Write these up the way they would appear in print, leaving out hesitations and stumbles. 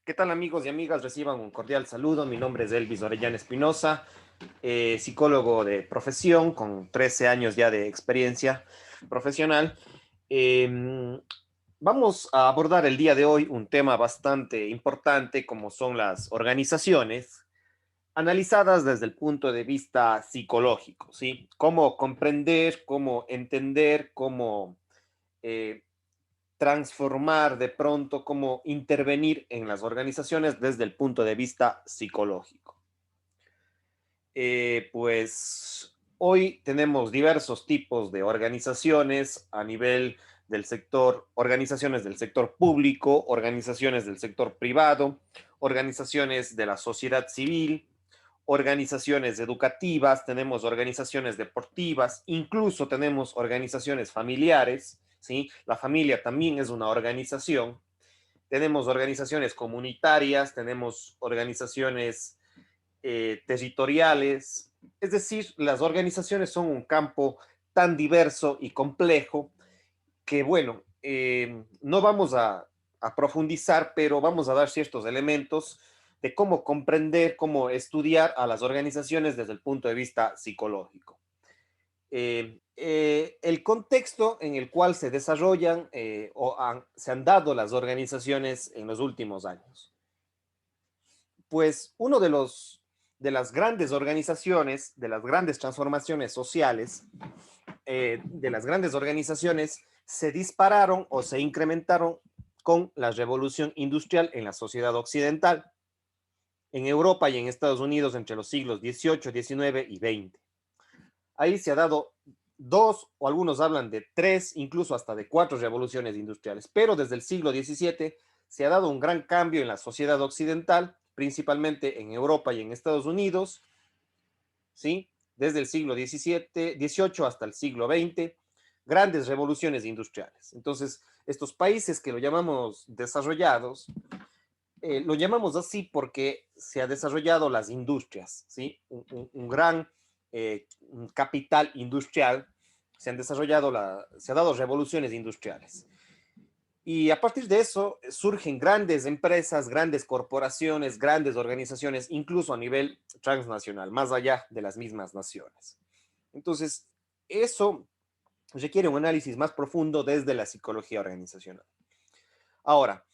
¿Qué tal amigos y amigas? Reciban un cordial saludo. Mi nombre es Elvis Orellana Espinosa, psicólogo de profesión con 13 años ya de experiencia profesional. Eh, Vamos a abordar el día de hoy un tema bastante importante como son las organizaciones analizadas desde el punto de vista psicológico, ¿sí? Cómo comprender, cómo entender, cómo eh, transformar de pronto, cómo intervenir en las organizaciones desde el punto de vista psicológico. Pues hoy tenemos diversos tipos de organizaciones a nivel del sector, organizaciones del sector público, organizaciones del sector privado, organizaciones de la sociedad civil, organizaciones educativas, tenemos organizaciones deportivas, incluso tenemos organizaciones familiares, ¿sí? La familia también es una organización. Tenemos organizaciones comunitarias, tenemos organizaciones territoriales. Es decir, las organizaciones son un campo tan diverso y complejo que, bueno, no vamos a profundizar, pero vamos a dar ciertos elementos de cómo comprender, cómo estudiar a las organizaciones desde el punto de vista psicológico. El contexto en el cual se desarrollan se han dado las organizaciones en los últimos años. Pues uno de las grandes organizaciones, de las grandes transformaciones sociales, de las grandes organizaciones, se dispararon o se incrementaron con la revolución industrial en la sociedad occidental, en Europa y en Estados Unidos entre los siglos XVIII, XIX y XX. Ahí se ha dado dos, o algunos hablan de tres, incluso hasta de cuatro revoluciones industriales, pero desde el siglo XVII se ha dado un gran cambio en la sociedad occidental, principalmente en Europa y en Estados Unidos, ¿sí? Desde el siglo XVII, XVIII hasta el siglo XX, grandes revoluciones industriales. Entonces, estos países que lo llamamos desarrollados, lo llamamos así porque se ha desarrollado las industrias, ¿sí? Un gran un capital industrial, se han dado revoluciones industriales. Y a partir de eso surgen grandes empresas, grandes corporaciones, grandes organizaciones, incluso a nivel transnacional, más allá de las mismas naciones. Entonces, eso requiere un análisis más profundo desde la psicología organizacional. Ahora,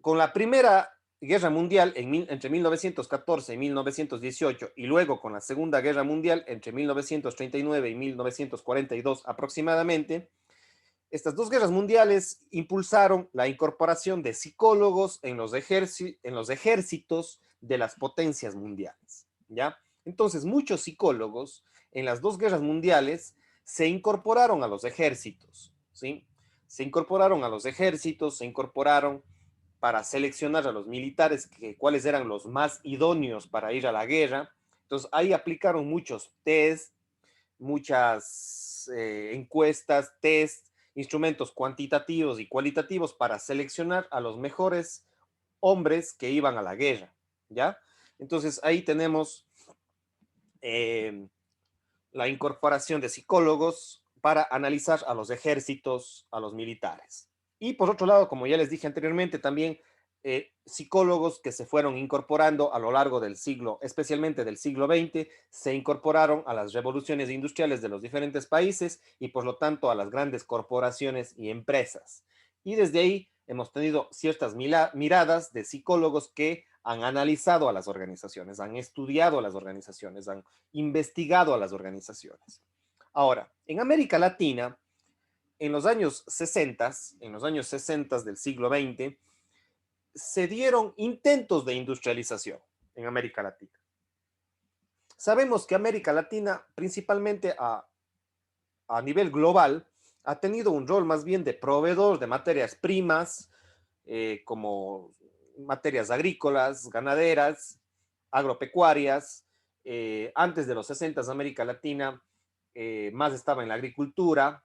con la Primera Guerra Mundial entre 1914 y 1918 y luego con la Segunda Guerra Mundial entre 1939 y 1942 aproximadamente, estas dos guerras mundiales impulsaron la incorporación de psicólogos en los ejércitos de las potencias mundiales, ¿ya? Entonces, muchos psicólogos en las dos guerras mundiales se incorporaron a los ejércitos, ¿sí? Se incorporaron a los ejércitos, se incorporaron para seleccionar a los militares cuáles eran los más idóneos para ir a la guerra. Entonces, ahí aplicaron muchos test, muchas encuestas, test, instrumentos cuantitativos y cualitativos para seleccionar a los mejores hombres que iban a la guerra, ¿ya? Entonces ahí tenemos eh, la incorporación de psicólogos para analizar a los ejércitos, a los militares. Y por otro lado, como ya les dije anteriormente, también psicólogos que se fueron incorporando a lo largo del siglo, especialmente del siglo XX, se incorporaron a las revoluciones industriales de los diferentes países y por lo tanto a las grandes corporaciones y empresas. Y desde ahí hemos tenido ciertas miradas de psicólogos que han analizado a las organizaciones, han estudiado a las organizaciones, han investigado a las organizaciones. Ahora, en América Latina, en los años 60 del siglo XX, se dieron intentos de industrialización en América Latina. Sabemos que América Latina, principalmente a nivel global, ha tenido un rol más bien de proveedor de materias primas, como materias agrícolas, ganaderas, agropecuarias. Antes de los 60 América Latina más estaba en la agricultura,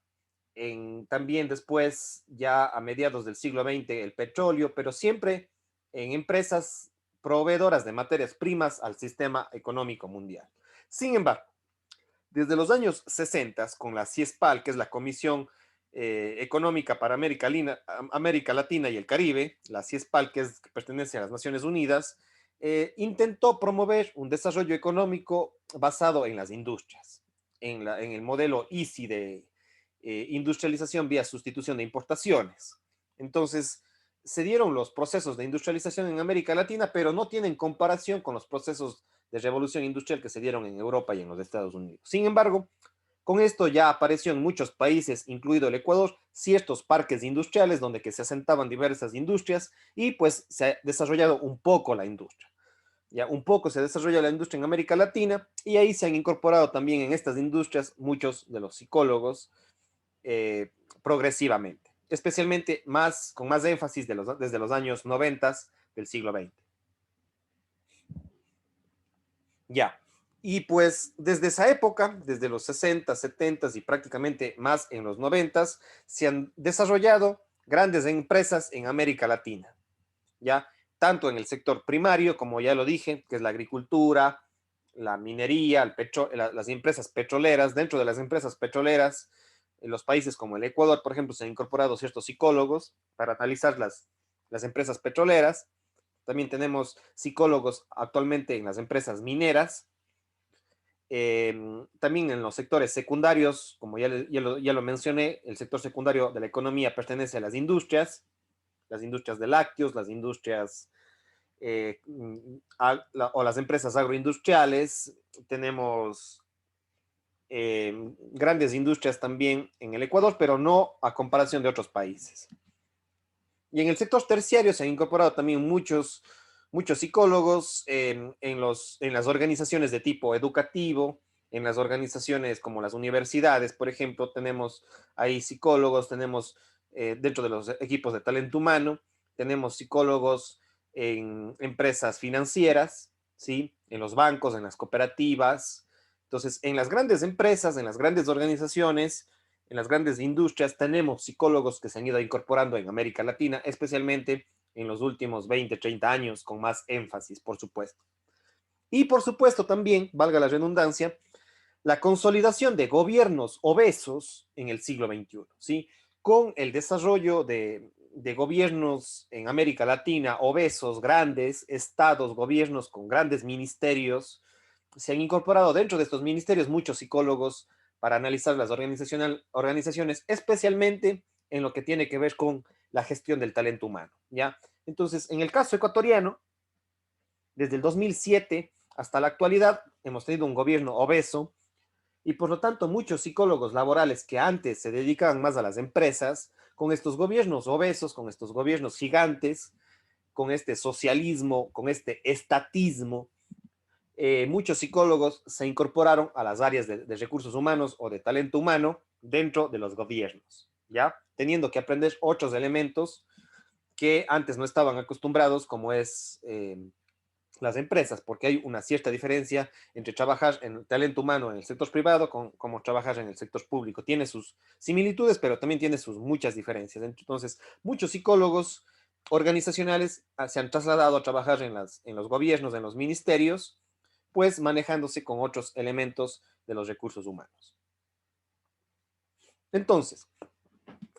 también después, ya a mediados del siglo XX, el petróleo, pero siempre en empresas proveedoras de materias primas al sistema económico mundial. Sin embargo, desde los años 60, con la CIESPAL, que es la Comisión Económica para América Latina y el Caribe, la CIESPAL, que pertenece a las Naciones Unidas, intentó promover un desarrollo económico basado en las industrias, en el modelo ISI de industrialización vía sustitución de importaciones. Entonces, se dieron los procesos de industrialización en América Latina, pero no tienen comparación con los procesos de revolución industrial que se dieron en Europa y en los Estados Unidos. Sin embargo, con esto ya apareció en muchos países, incluido el Ecuador, ciertos parques industriales donde que se asentaban diversas industrias y pues se ha desarrollado un poco la industria. Ya un poco se desarrolla la industria en América Latina y ahí se han incorporado también en estas industrias muchos de los psicólogos eh, progresivamente, especialmente más, con más énfasis desde los años 90 del siglo XX. Ya. Y pues desde esa época, desde los 60, 70 y prácticamente más en los 90, se han desarrollado grandes empresas en América Latina, ¿ya? Tanto en el sector primario, como ya lo dije, que es la agricultura, la minería, las empresas petroleras. Dentro de las empresas petroleras, en los países como el Ecuador, por ejemplo, se han incorporado ciertos psicólogos para analizar las empresas petroleras. También tenemos psicólogos actualmente en las empresas mineras, también en los sectores secundarios, como ya lo mencioné, el sector secundario de la economía pertenece a las industrias de lácteos, las industrias o las empresas agroindustriales. Tenemos grandes industrias también en el Ecuador, pero no a comparación de otros países. Y en el sector terciario se han incorporado también muchos psicólogos en las organizaciones de tipo educativo, en las organizaciones como las universidades, por ejemplo, tenemos ahí psicólogos, tenemos dentro de los equipos de talento humano, tenemos psicólogos en empresas financieras, ¿sí? En los bancos, en las cooperativas. Entonces, en las grandes empresas, en las grandes organizaciones, en las grandes industrias, tenemos psicólogos que se han ido incorporando en América Latina, especialmente en los últimos 20, 30 años, con más énfasis, por supuesto. Y por supuesto también, valga la redundancia, la consolidación de gobiernos obesos en el siglo XXI, ¿sí? Con el desarrollo de gobiernos en América Latina, obesos, grandes, estados, gobiernos con grandes ministerios, se han incorporado dentro de estos ministerios muchos psicólogos para analizar las organizaciones, especialmente en lo que tiene que ver con la gestión del talento humano, ¿ya? Entonces, en el caso ecuatoriano, desde el 2007 hasta la actualidad, hemos tenido un gobierno obeso y por lo tanto muchos psicólogos laborales que antes se dedicaban más a las empresas, con estos gobiernos obesos, con estos gobiernos gigantes, con este socialismo, con este estatismo, muchos psicólogos se incorporaron a las áreas de recursos humanos o de talento humano dentro de los gobiernos, ¿ya? Teniendo que aprender otros elementos que antes no estaban acostumbrados, como es las empresas, porque hay una cierta diferencia entre trabajar en el talento humano en el sector privado como trabajar en el sector público. Tiene sus similitudes, pero también tiene sus muchas diferencias. Entonces, muchos psicólogos organizacionales se han trasladado a trabajar en los gobiernos, en los ministerios, pues manejándose con otros elementos de los recursos humanos. Entonces,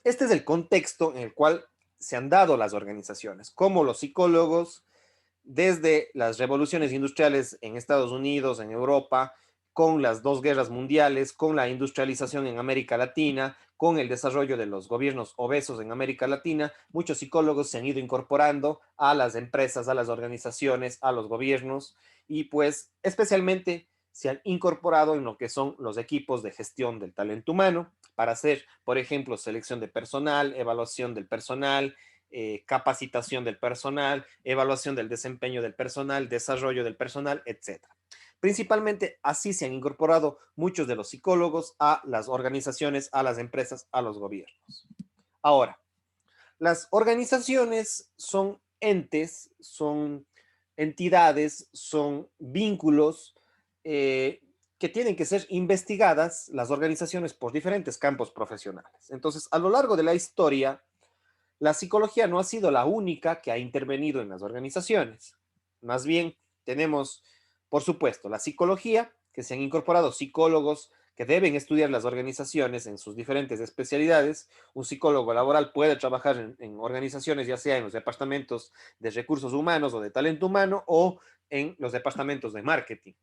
este es el contexto en el cual se han dado las organizaciones, como los psicólogos, desde las revoluciones industriales en Estados Unidos, en Europa, con las dos guerras mundiales, con la industrialización en América Latina, con el desarrollo de los gobiernos obesos en América Latina, muchos psicólogos se han ido incorporando a las empresas, a las organizaciones, a los gobiernos y pues especialmente se han incorporado en lo que son los equipos de gestión del talento humano para hacer, por ejemplo, selección de personal, evaluación del personal, capacitación del personal, evaluación del desempeño del personal, desarrollo del personal, etcétera. Principalmente así se han incorporado muchos de los psicólogos a las organizaciones, a las empresas, a los gobiernos. Ahora, las organizaciones son entes, son entidades, son vínculos que tienen que ser investigadas, las organizaciones, por diferentes campos profesionales. Entonces, a lo largo de la historia, la psicología no ha sido la única que ha intervenido en las organizaciones. Más bien, tenemos, por supuesto, la psicología, que se han incorporado psicólogos que deben estudiar las organizaciones en sus diferentes especialidades. Un psicólogo laboral puede trabajar en organizaciones, ya sea en los departamentos de recursos humanos o de talento humano o en los departamentos de marketing.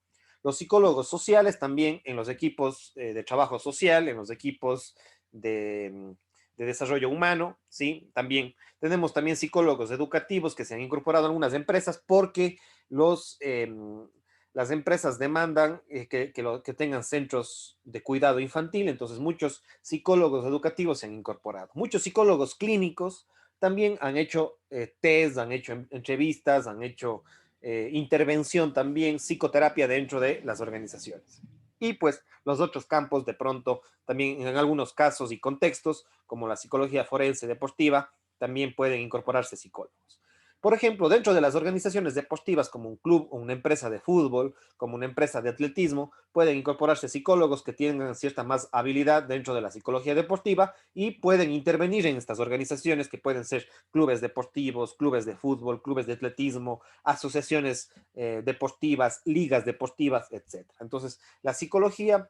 Los psicólogos sociales también en los equipos de trabajo social, en los equipos de desarrollo humano, ¿sí? También tenemos también psicólogos educativos que se han incorporado a algunas empresas porque las empresas demandan que tengan centros de cuidado infantil, entonces muchos psicólogos educativos se han incorporado. Muchos psicólogos clínicos también han hecho test, han hecho entrevistas, han hecho intervención también, psicoterapia dentro de las organizaciones. Y pues los otros campos de pronto, también en algunos casos y contextos, como la psicología forense deportiva, también pueden incorporarse psicólogos. Por ejemplo, dentro de las organizaciones deportivas, como un club o una empresa de fútbol, como una empresa de atletismo, pueden incorporarse psicólogos que tengan cierta más habilidad dentro de la psicología deportiva y pueden intervenir en estas organizaciones que pueden ser clubes deportivos, clubes de fútbol, clubes de atletismo, asociaciones deportivas, ligas deportivas, etc. Entonces, la psicología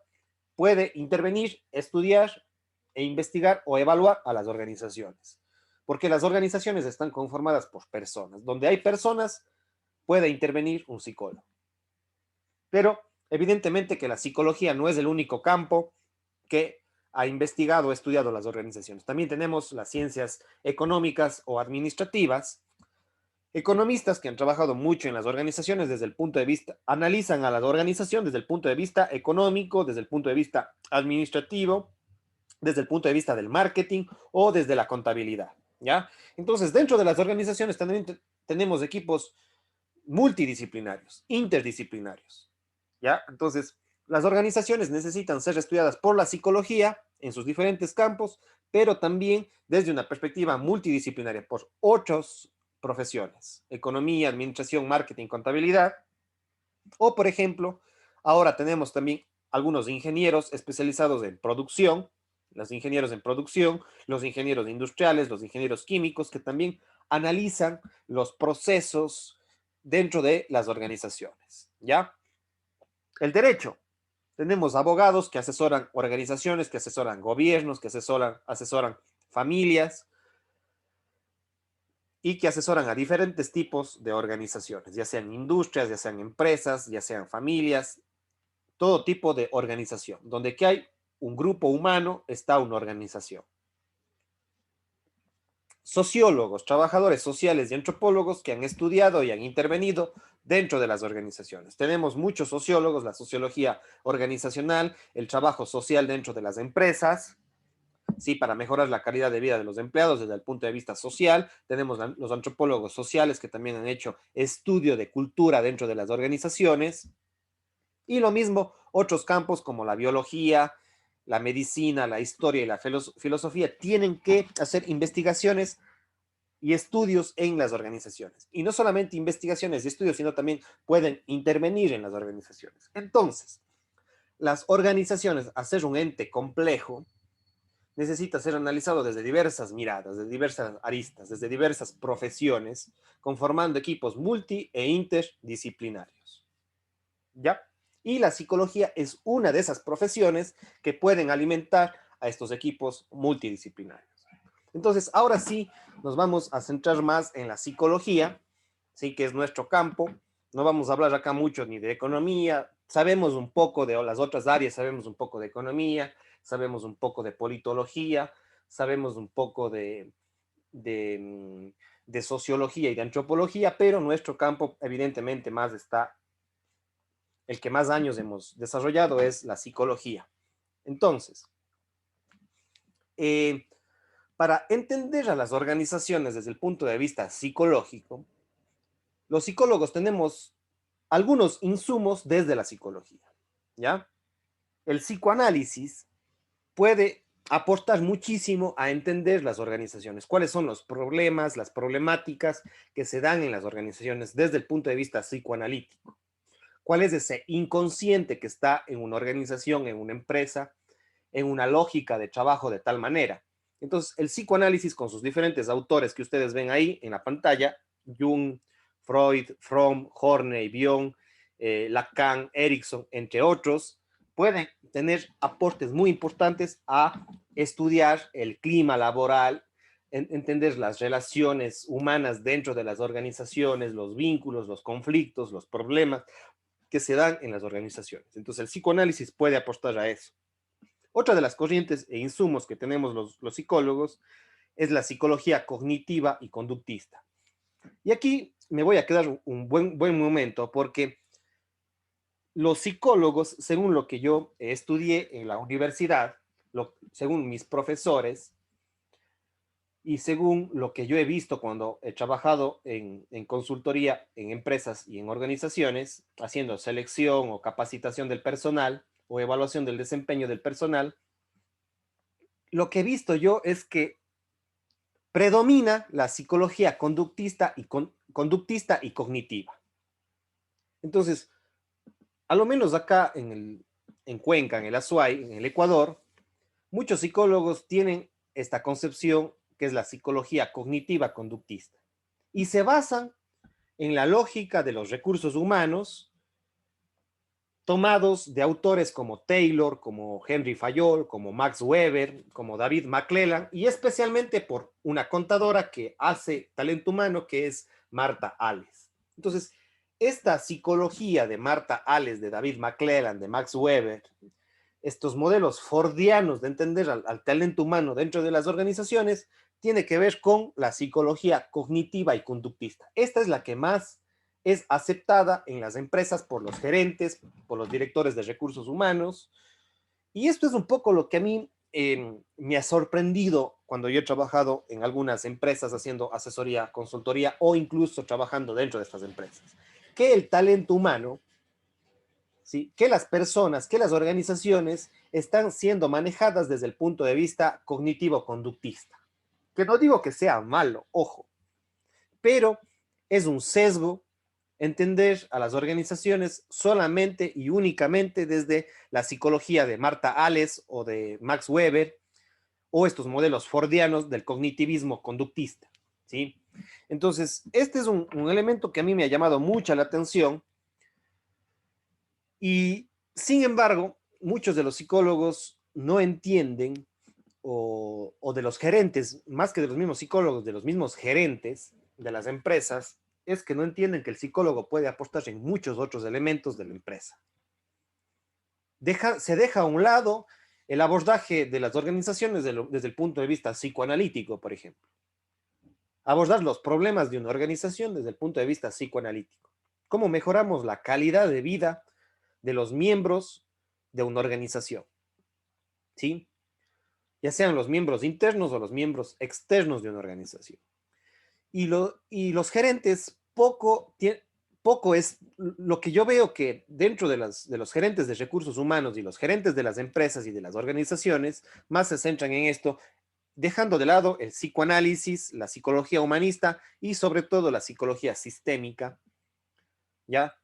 puede intervenir, estudiar e investigar o evaluar a las organizaciones porque las organizaciones están conformadas por personas. Donde hay personas, puede intervenir un psicólogo. Pero evidentemente que la psicología no es el único campo que ha investigado o estudiado las organizaciones. También tenemos las ciencias económicas o administrativas. Economistas que han trabajado mucho en las organizaciones desde el punto de vista, analizan a la organización desde el punto de vista económico, desde el punto de vista administrativo, desde el punto de vista del marketing o desde la contabilidad, ¿ya? Entonces, dentro de las organizaciones también tenemos equipos multidisciplinarios, interdisciplinarios, ¿ya? Entonces, las organizaciones necesitan ser estudiadas por la psicología en sus diferentes campos, pero también desde una perspectiva multidisciplinaria por otras profesiones, economía, administración, marketing, contabilidad, o por ejemplo, ahora tenemos también algunos ingenieros especializados en producción, los ingenieros en producción, los ingenieros industriales, los ingenieros químicos, que también analizan los procesos dentro de las organizaciones, ¿ya? El derecho. Tenemos abogados que asesoran organizaciones, que asesoran gobiernos, que asesoran familias y que asesoran a diferentes tipos de organizaciones, ya sean industrias, ya sean empresas, ya sean familias, todo tipo de organización. Donde que hay un grupo humano, está una organización. Sociólogos, trabajadores sociales y antropólogos que han estudiado y han intervenido dentro de las organizaciones. Tenemos muchos sociólogos, la sociología organizacional, el trabajo social dentro de las empresas, sí, para mejorar la calidad de vida de los empleados desde el punto de vista social. Tenemos los antropólogos sociales que también han hecho estudio de cultura dentro de las organizaciones. Y lo mismo otros campos como la biología, la medicina, la historia y la filosofía tienen que hacer investigaciones y estudios en las organizaciones. Y no solamente investigaciones y estudios, sino también pueden intervenir en las organizaciones. Entonces, las organizaciones, al ser un ente complejo, necesita ser analizado desde diversas miradas, desde diversas aristas, desde diversas profesiones, conformando equipos multi e interdisciplinarios. ¿Ya? Y la psicología es una de esas profesiones que pueden alimentar a estos equipos multidisciplinarios. Entonces, ahora sí, nos vamos a centrar más en la psicología, sí, que es nuestro campo. No vamos a hablar acá mucho ni de economía, sabemos un poco de las otras áreas, sabemos un poco de economía, sabemos un poco de politología, sabemos un poco de, de sociología y de antropología, pero nuestro campo evidentemente más está, el que más años hemos desarrollado es la psicología. Entonces, eh, para entender a las organizaciones desde el punto de vista psicológico, los psicólogos tenemos algunos insumos desde la psicología, ¿ya? El psicoanálisis puede aportar muchísimo a entender las organizaciones, cuáles son los problemas, las problemáticas que se dan en las organizaciones desde el punto de vista psicoanalítico. ¿Cuál es ese inconsciente que está en una organización, en una empresa, en una lógica de trabajo de tal manera? Entonces, el psicoanálisis con sus diferentes autores que ustedes ven ahí en la pantalla, Jung, Freud, Fromm, Horney, Bion, Lacan, Erickson, entre otros, pueden tener aportes muy importantes a estudiar el clima laboral, entender las relaciones humanas dentro de las organizaciones, los vínculos, los conflictos, los problemas que se dan en las organizaciones. Entonces, el psicoanálisis puede aportar a eso. Otra de las corrientes e insumos que tenemos los psicólogos es la psicología cognitiva y conductista. Y aquí me voy a quedar un buen momento porque los psicólogos, según lo que yo estudié en la universidad, según mis profesores y según lo que yo he visto cuando he trabajado en consultoría en empresas y en organizaciones, haciendo selección o capacitación del personal o evaluación del desempeño del personal, lo que he visto yo es que predomina la psicología conductista y cognitiva. Entonces, a lo menos acá en Cuenca, en el Azuay, en el Ecuador, muchos psicólogos tienen esta concepción que es la psicología cognitiva conductista y se basan en la lógica de los recursos humanos tomados de autores como Taylor, como Henry Fayol, como Max Weber, como David McClelland y especialmente por una contadora que hace talento humano que es Marta Alles. Entonces, esta psicología de Marta Alles, de David McClelland, de Max Weber, estos modelos fordianos de entender al talento humano dentro de las organizaciones, tiene que ver con la psicología cognitiva y conductista. Esta es la que más es aceptada en las empresas por los gerentes, por los directores de recursos humanos. Y esto es un poco lo que a mí me ha sorprendido cuando yo he trabajado en algunas empresas haciendo asesoría, consultoría o incluso trabajando dentro de estas empresas. Que el talento humano, ¿sí? Que las personas, que las organizaciones están siendo manejadas desde el punto de vista cognitivo-conductista. Que no digo que sea malo, ojo, pero es un sesgo entender a las organizaciones solamente y únicamente desde la psicología de Marta Alles o de Max Weber o estos modelos fordianos del cognitivismo conductista, ¿sí? Entonces, este es un elemento que a mí me ha llamado mucha la atención y, sin embargo, muchos de los psicólogos no entienden o de los gerentes, más que de los mismos psicólogos, de los mismos gerentes de las empresas, es que no entienden que el psicólogo puede aportar en muchos otros elementos de la empresa. Se deja a un lado el abordaje de las organizaciones desde el punto de vista psicoanalítico, por ejemplo. Abordar los problemas de una organización desde el punto de vista psicoanalítico. ¿Cómo mejoramos la calidad de vida de los miembros de una organización? ¿Sí? Ya sean los miembros internos o los miembros externos de una organización. Y los gerentes, poco es lo que yo veo que dentro de los gerentes de recursos humanos y los gerentes de las empresas y de las organizaciones, más se centran en esto, dejando de lado el psicoanálisis, la psicología humanista y sobre todo la psicología sistémica, ¿ya?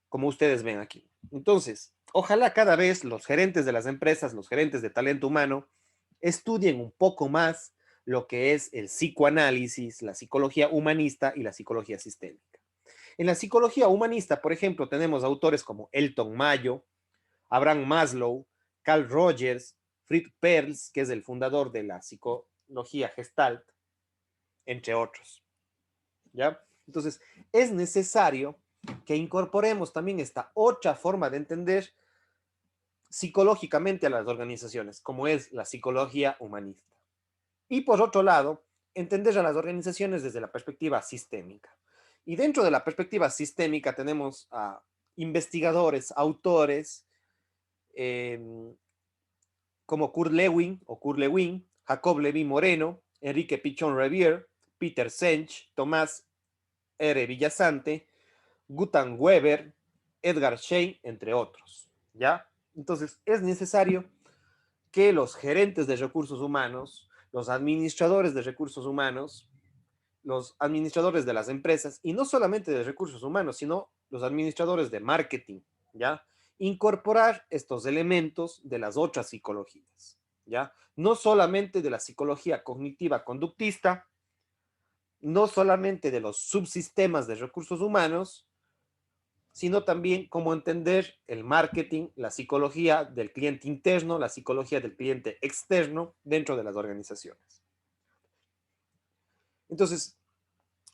Como ustedes ven aquí. Entonces, ojalá cada vez los gerentes de las empresas, los gerentes de talento humano, estudien un poco más lo que es el psicoanálisis, la psicología humanista y la psicología sistémica. En la psicología humanista, por ejemplo, tenemos autores como Elton Mayo, Abraham Maslow, Carl Rogers, Fritz Perls, que es el fundador de la psicología Gestalt, entre otros. ¿Ya? Entonces, es necesario que incorporemos también esta otra forma de entender psicológicamente a las organizaciones, como es la psicología humanista. Y por otro lado, entender a las organizaciones desde la perspectiva sistémica. Y dentro de la perspectiva sistémica tenemos a investigadores, autores, eh, como Kurt Lewin, Jacob Levy Moreno, Enrique Pichon Revier, Peter Sench, Tomás R. Villasante, Gutan Weber, Edgar Schein, entre otros. ¿Ya? Entonces, es necesario que los gerentes de recursos humanos, los administradores de recursos humanos, los administradores de las empresas, y no solamente de recursos humanos, sino los administradores de marketing, ¿ya? Incorporar estos elementos de las otras psicologías, ¿ya? No solamente de la psicología cognitiva conductista, no solamente de los subsistemas de recursos humanos, sino también cómo entender el marketing, la psicología del cliente interno, la psicología del cliente externo dentro de las organizaciones. Entonces,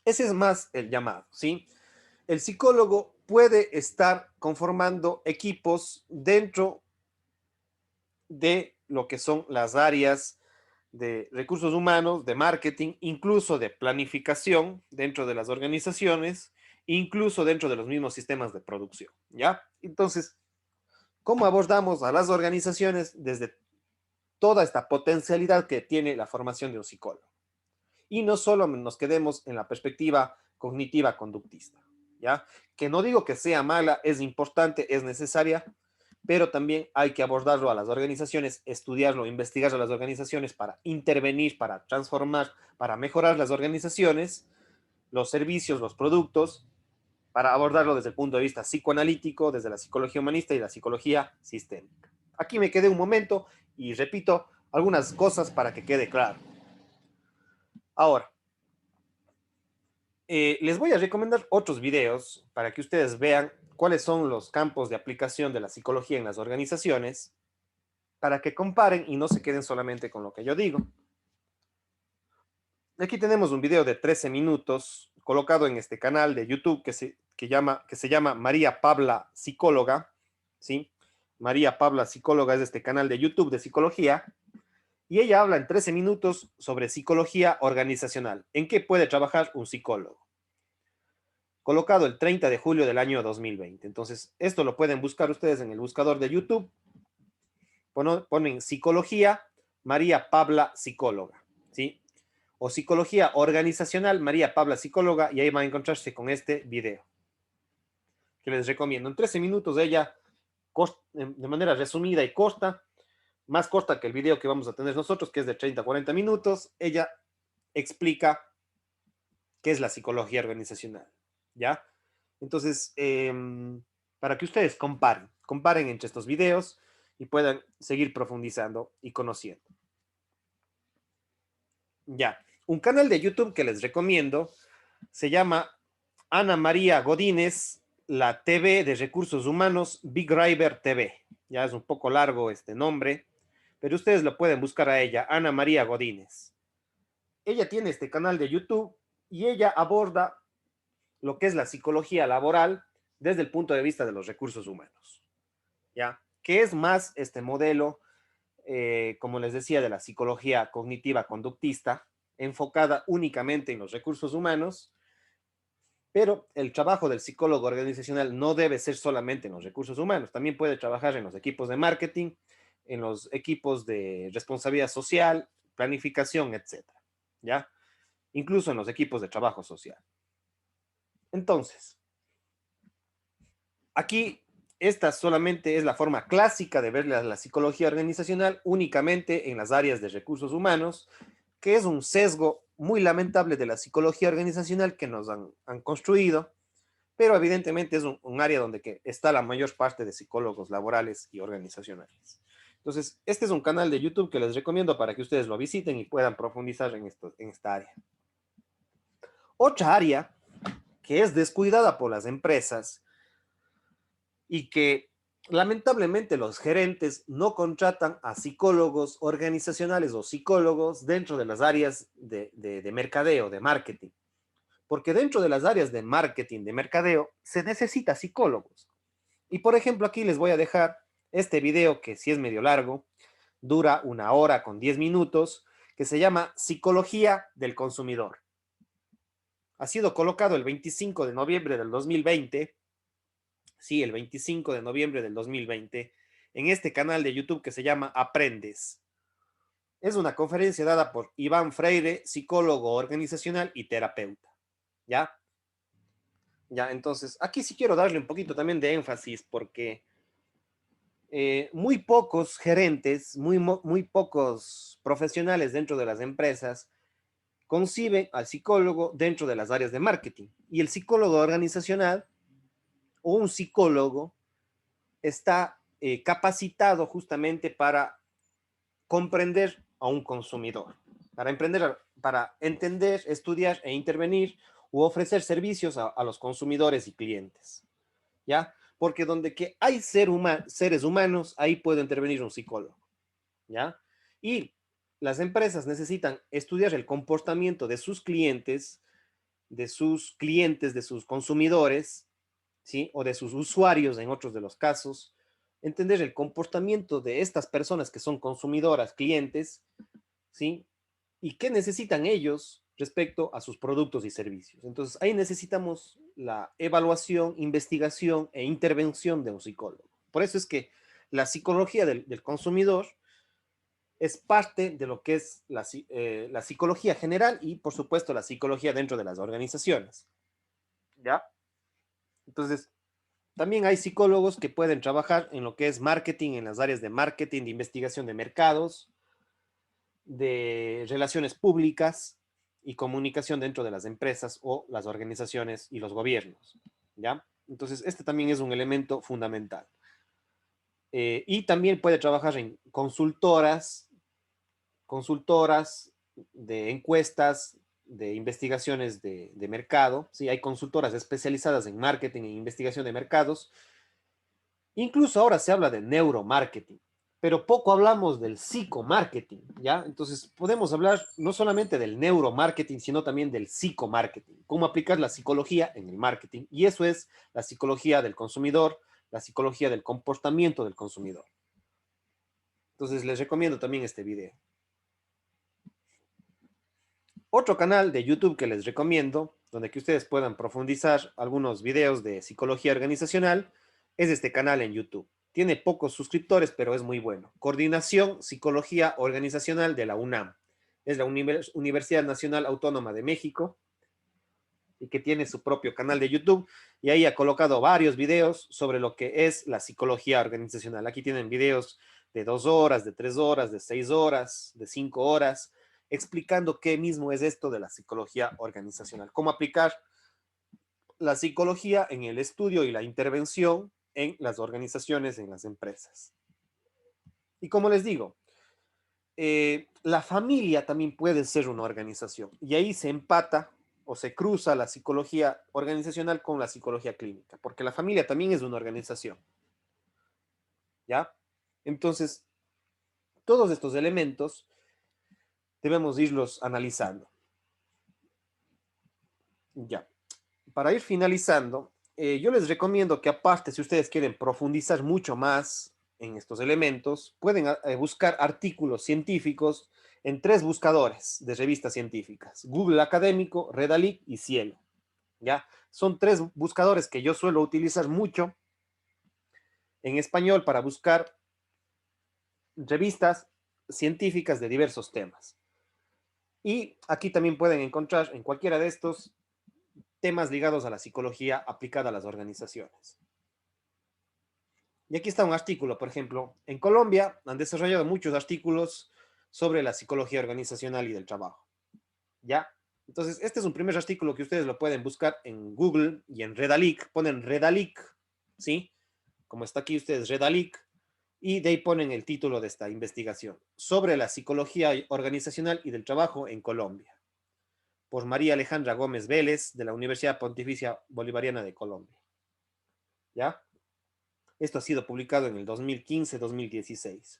ese es más el llamado, ¿sí? El psicólogo puede estar conformando equipos dentro de lo que son las áreas de recursos humanos, de marketing, incluso de planificación dentro de las organizaciones, incluso dentro de los mismos sistemas de producción, ¿ya? Entonces, ¿cómo abordamos a las organizaciones desde toda esta potencialidad que tiene la formación de un psicólogo? Y no solo nos quedemos en la perspectiva cognitiva conductista, ¿ya? Que no digo que sea mala, es importante, es necesaria, pero también hay que abordarlo a las organizaciones, estudiarlo, investigar a las organizaciones para intervenir, para transformar, para mejorar las organizaciones, los servicios, los productos, para abordarlo desde el punto de vista psicoanalítico, desde la psicología humanista y la psicología sistémica. Aquí me quedé un momento y repito algunas cosas para que quede claro. Ahora, les voy a recomendar otros videos para que ustedes vean cuáles son los campos de aplicación de la psicología en las organizaciones, para que comparen y no se queden solamente con lo que yo digo. Aquí tenemos un video de 13 minutos colocado en este canal de YouTube que se llama María Pabla Psicóloga, ¿sí? María Pabla Psicóloga es este canal de YouTube de psicología y ella habla en 13 minutos sobre psicología organizacional. ¿En qué puede trabajar un psicólogo? Colocado el 30 de julio del año 2020. Entonces, esto lo pueden buscar ustedes en el buscador de YouTube. Ponen psicología María Pabla Psicóloga, ¿sí? O psicología organizacional María Pabla Psicóloga y ahí van a encontrarse con este video que les recomiendo. En 13 minutos ella, de manera resumida y corta, más corta que el video que vamos a tener nosotros, que es de 30 a 40 minutos, ella explica qué es la psicología organizacional, ¿ya? Entonces, para que ustedes comparen entre estos videos y puedan seguir profundizando y conociendo. Ya, un canal de YouTube que les recomiendo se llama Ana María Godínez, la TV de Recursos Humanos, Big River TV. Ya es un poco largo este nombre, pero ustedes lo pueden buscar a ella, Ana María Godínez. Ella tiene este canal de YouTube y ella aborda lo que es la psicología laboral desde el punto de vista de los recursos humanos, ¿ya? Que es más este modelo, como les decía, de la psicología cognitiva conductista, enfocada únicamente en los recursos humanos, pero el trabajo del psicólogo organizacional no debe ser solamente en los recursos humanos, también puede trabajar en los equipos de marketing, en los equipos de responsabilidad social, planificación, etcétera, ¿ya? Incluso en los equipos de trabajo social. Entonces, aquí esta solamente es la forma clásica de ver la psicología organizacional únicamente en las áreas de recursos humanos, que es un sesgo muy lamentable de la psicología organizacional que nos han construido, pero evidentemente es un área donde está la mayor parte de psicólogos laborales y organizacionales. Entonces, este es un canal de YouTube que les recomiendo para que ustedes lo visiten y puedan profundizar en esta área. Otra área que es descuidada por las empresas y que lamentablemente los gerentes no contratan a psicólogos organizacionales o psicólogos dentro de las áreas de mercadeo, de marketing. Porque dentro de las áreas de marketing, de mercadeo, se necesita psicólogos. Y por ejemplo, aquí les voy a dejar este video que sí es medio largo, dura 1 hora con 10 minutos, que se llama Psicología del Consumidor. Ha sido colocado el 25 de noviembre del 2020, sí, el 25 de noviembre del 2020, en este canal de YouTube que se llama Aprendes. Es una conferencia dada por Iván Freire, psicólogo organizacional y terapeuta. ¿Ya? Ya, entonces, aquí sí quiero darle un poquito también de énfasis porque muy pocos gerentes, muy pocos profesionales dentro de las empresas conciben al psicólogo dentro de las áreas de marketing. Y el psicólogo organizacional o un psicólogo está capacitado justamente para comprender a un consumidor, para entender, estudiar e intervenir u ofrecer servicios a los consumidores y clientes. ¿ya? Porque donde que hay seres humanos, ahí puede intervenir un psicólogo, ¿ya? Y las empresas necesitan estudiar el comportamiento de sus clientes, de sus consumidores, ¿sí? O de sus usuarios en otros de los casos, entender el comportamiento de estas personas que son consumidoras, clientes, ¿sí? Y qué necesitan ellos respecto a sus productos y servicios. Entonces, ahí necesitamos la evaluación, investigación e intervención de un psicólogo. Por eso es que la psicología del consumidor es parte de lo que es la psicología general y, por supuesto, la psicología dentro de las organizaciones. ¿Ya? Entonces, también hay psicólogos que pueden trabajar en lo que es marketing, en las áreas de marketing, de investigación de mercados, de relaciones públicas y comunicación dentro de las empresas o las organizaciones y los gobiernos. ¿Ya? Entonces, este también es un elemento fundamental. Y también puede trabajar en consultoras de encuestas, de investigaciones de mercado. ¿Sí? Hay consultoras especializadas en marketing e investigación de mercados. Incluso ahora se habla de neuromarketing, pero poco hablamos del psicomarketing, ¿ya? Entonces podemos hablar no solamente del neuromarketing, sino también del psicomarketing, cómo aplicar la psicología en el marketing. Y eso es la psicología del consumidor, la psicología del comportamiento del consumidor. Entonces les recomiendo también este video. Otro canal de YouTube que les recomiendo, donde que ustedes puedan profundizar algunos videos de psicología organizacional, es este canal en YouTube. Tiene pocos suscriptores, pero es muy bueno. Coordinación Psicología Organizacional de la UNAM. Es la Universidad Nacional Autónoma de México y que tiene su propio canal de YouTube y ahí ha colocado varios videos sobre lo que es la psicología organizacional. Aquí tienen videos de 2 horas, de 3 horas, de 6 horas, de 5 horas, explicando qué mismo es esto de la psicología organizacional, cómo aplicar la psicología en el estudio y la intervención en las organizaciones, en las empresas. Y como les digo, la familia también puede ser una organización y ahí se empata o se cruza la psicología organizacional con la psicología clínica, porque la familia también es una organización, ¿ya? Entonces, todos estos elementos debemos irlos analizando. Ya. Para ir finalizando, yo les recomiendo que aparte, si ustedes quieren profundizar mucho más en estos elementos, pueden buscar artículos científicos en 3 buscadores de revistas científicas: Google Académico, Redalyc y Cielo. ¿Ya? Son 3 buscadores que yo suelo utilizar mucho en español para buscar revistas científicas de diversos temas. Y aquí también pueden encontrar en cualquiera de estos temas ligados a la psicología aplicada a las organizaciones. Y aquí está un artículo, por ejemplo, en Colombia han desarrollado muchos artículos sobre la psicología organizacional y del trabajo. ¿Ya? Entonces, este es un primer artículo que ustedes lo pueden buscar en Google y en Redalyc. Ponen Redalyc, ¿sí? Como está aquí ustedes, Redalyc, y de ahí ponen el título de esta investigación sobre la psicología organizacional y del trabajo en Colombia, por María Alejandra Gómez Vélez, de la Universidad Pontificia Bolivariana de Colombia. ¿Ya? Esto ha sido publicado en el 2015-2016.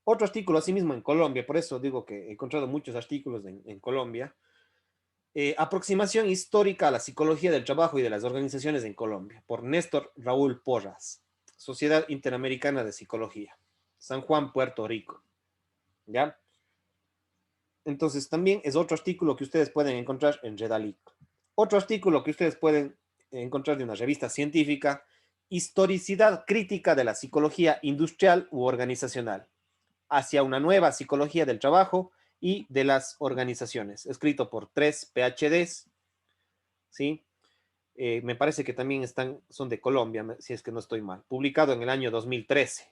Otro artículo, asimismo, en Colombia, por eso digo que he encontrado muchos artículos en Colombia. Aproximación histórica a la psicología del trabajo y de las organizaciones en Colombia, por Néstor Raúl Porras, Sociedad Interamericana de Psicología, San Juan, Puerto Rico. ¿Ya? Entonces, también es otro artículo que ustedes pueden encontrar en Redalyc. Otro artículo que ustedes pueden encontrar de una revista científica: Historicidad crítica de la psicología industrial u organizacional, hacia una nueva psicología del trabajo y de las organizaciones, escrito por 3 PhDs, ¿sí? Me parece que también son de Colombia, si es que no estoy mal, publicado en el año 2013.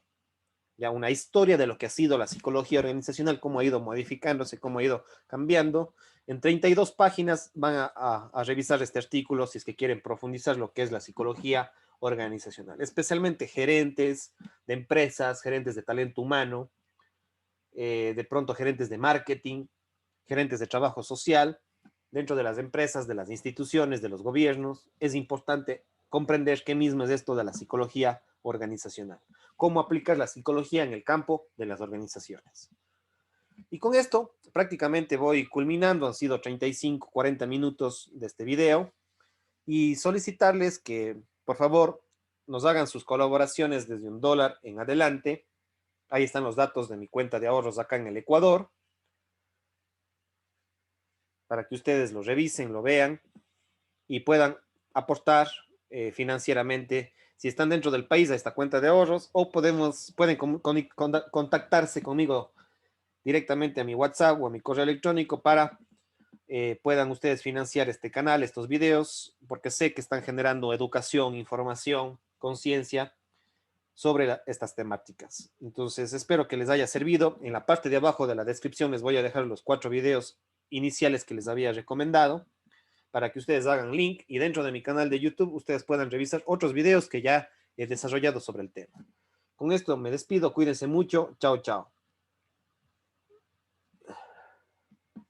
Ya una historia de lo que ha sido la psicología organizacional, cómo ha ido modificándose, cómo ha ido cambiando. En 32 páginas van a revisar este artículo si es que quieren profundizar lo que es la psicología organizacional, especialmente gerentes de empresas, gerentes de talento humano, de pronto gerentes de marketing, gerentes de trabajo social, dentro de las empresas, de las instituciones, de los gobiernos. Es importante comprender qué mismo es esto de la psicología organizacional, cómo aplicar la psicología en el campo de las organizaciones. Y con esto prácticamente voy culminando, han sido 35, 40 minutos de este video y solicitarles que por favor nos hagan sus colaboraciones desde $1 en adelante. Ahí están los datos de mi cuenta de ahorros acá en el Ecuador, para que ustedes lo revisen, lo vean y puedan aportar financieramente si están dentro del país a esta cuenta de ahorros o pueden contactarse conmigo directamente a mi WhatsApp o a mi correo electrónico para puedan ustedes financiar este canal, estos videos, porque sé que están generando educación, información, conciencia sobre estas temáticas. Entonces, espero que les haya servido. En la parte de abajo de la descripción les voy a dejar los 4 videos iniciales que les había recomendado para que ustedes hagan link y dentro de mi canal de YouTube ustedes puedan revisar otros videos que ya he desarrollado sobre el tema. Con esto me despido, cuídense mucho, chao, chao.